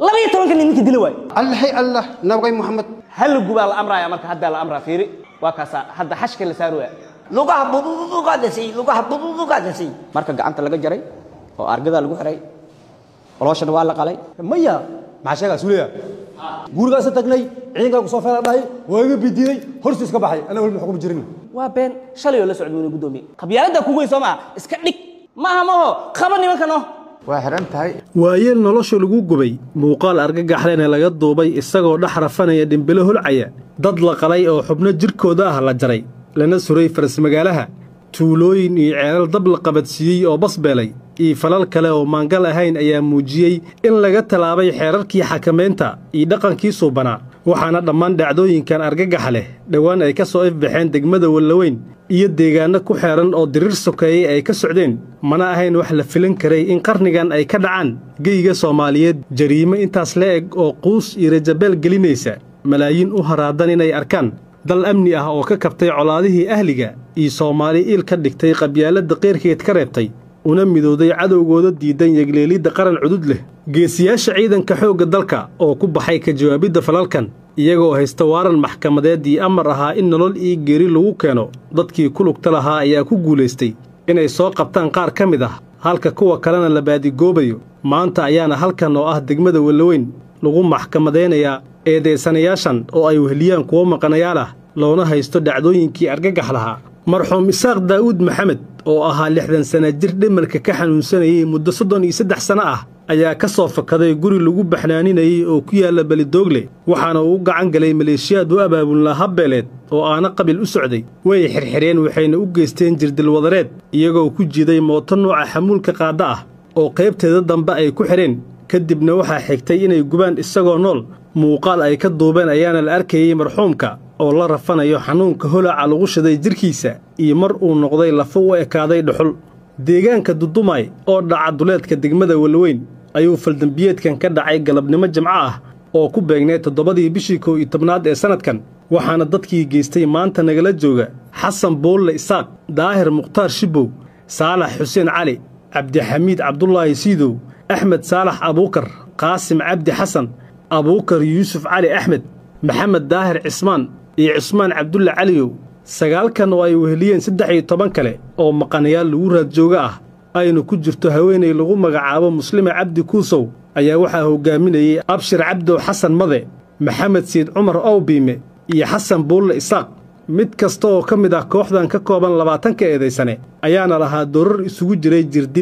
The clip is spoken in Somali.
لا يتمن كان إنك دلوي الله نبغي محمد هل جبال الأمر يا مرك هذا الأمر فيري وكاسا هذا حشك اللي صاروا لوكا بدو قادسي لوكا بدو قادسي marka gacanta laga jaray oo argada lagu xiray walaashana waa la qalay maya ma sheega suuliya gurigaas tagnay ciidanka ku soo feeray waa iga bidiyay hortiis ka baxay ana wali xukum jirin waa been shalay la socdo inuu gudoomiye qabyaalada kugu Soomaa iska dhig maaha ma ho qaban nimankano waa xiran tahay waayeel nolosha lagu gubay muuqaal argagaxleyna laga duubay isagoo dhaxrafanaya dhimbilo hulcaya dad la qalay oo xubno jirkooda ah la jaray lana suray faras magaalaha tuulooyin iyo ceelal dab la qabadsiiyey oo basbeelay iyo falal kale oo maangal ahayn ayaa muujiyey in laga talaabay xeerarkii xakameynta iyo dhaqankii suubanaa waxaana dhammaan dhacdooyinkan argagaxa leh dhowaan ay ka soo ifbaxeen degmada Wallaweyn iyo deegaano ku xeeran oo dirir sokeeyay ay ka socdeen mana ahayn wax la filan karay in qarnigan ay ka dhacaan geyga Soomaaliyeed jariimo intaas leeg oo quus iyo rajabel gelinaysa malaayiin u haraadan inay arkaan dal amni ah oo ka kabtay colaadihii ahliga iyo Soomaali il ka dhigtay qabyaalada qeyrkeed ka reebtay una midowday cadowgooda diidan yagleelida qaran cudud leh geesiyaasha ciidanka xoogga dalka oo ku baxay ka jawaabida falalkan iyagoo haysta waaran maxkamadeed iyo amar ahaa in nolol iyo geeri lagu keeno dadkii ku lugta lahaa ayaa ku guuleystay inay soo qabtaan qaar ka mid ah halka kuwa kalena la baadigoobayo maanta ayaana halkan oo ah degmada Wallaweyn lagu maxkamadeynayaa eedeysanayaashan oo ay wehliyaan kuwa maqanayaal ah loona haysto dhacdooyinkii argagax lahaa marxuum Isaaq Daawud Maxamed oo ahaa 60 sano jir dhimarka ka xanuunsanayay muddo 33 sano ah ayaa ka soo fakaday guri lagu baxnaaninayay oo ku yaala Balidoogle waxaana uu gacan galay maleeshiyaad u abaabulnaa habbeeleed oo aana qabil u socday way xirxireen waxayna u geysteen jirdil wadareed iyagoo ku jiiday mooto nooca xamuulka qaada ah oo qaybteeda dambe ay ku xireen kadibna waxaa xigtay inay gubaan isagoo nool muuqaal ay ka duubeen ayaana la arkayay marxuumka oo la rafanayo xanuunka holaca lagu shiday jirkiisa iyo mar uu noqday lafo u ekaaday dhuxul deegaanka Dudumay oo dhaca duleedka degmada Wallaweyn ayuu faldambiyeedkan ka dhacay galabnimo Jimco ah oo ku beegnay 7 bishii 11aad ee sanadkan waxaana dadkii geystay maanta nagala jooga Xasan Boolle Isaaq Daahir Muqtaar Shibow Saalax Xuseen Cali Cabdixamiid Cabdullaahi Siidow Axmed Saalax Abuukar Qaasim Cabdi Xasan Abuukar Yuusuf Cali Axmed Maxamed Daahir Cismaan iyo Cismaan Cabdulla Caliyow sagaalkan oo ay weheliyeen 13 kale oo maqanayaal lagu raad jooga ah aynu ku jirto haweeney lagu magacaabo Muslima Cabdi Kuusow ayaa waxaa hogaaminayay Abshir Cabdo Xasan Made Maxamed Siid Cumar Awbiime iyo Xasan Boolle Isaaq mid kasta oo ka mid ah kooxdan ka kooban 20 eedeysane ayaana lahaa doorar isugu jiray jirdil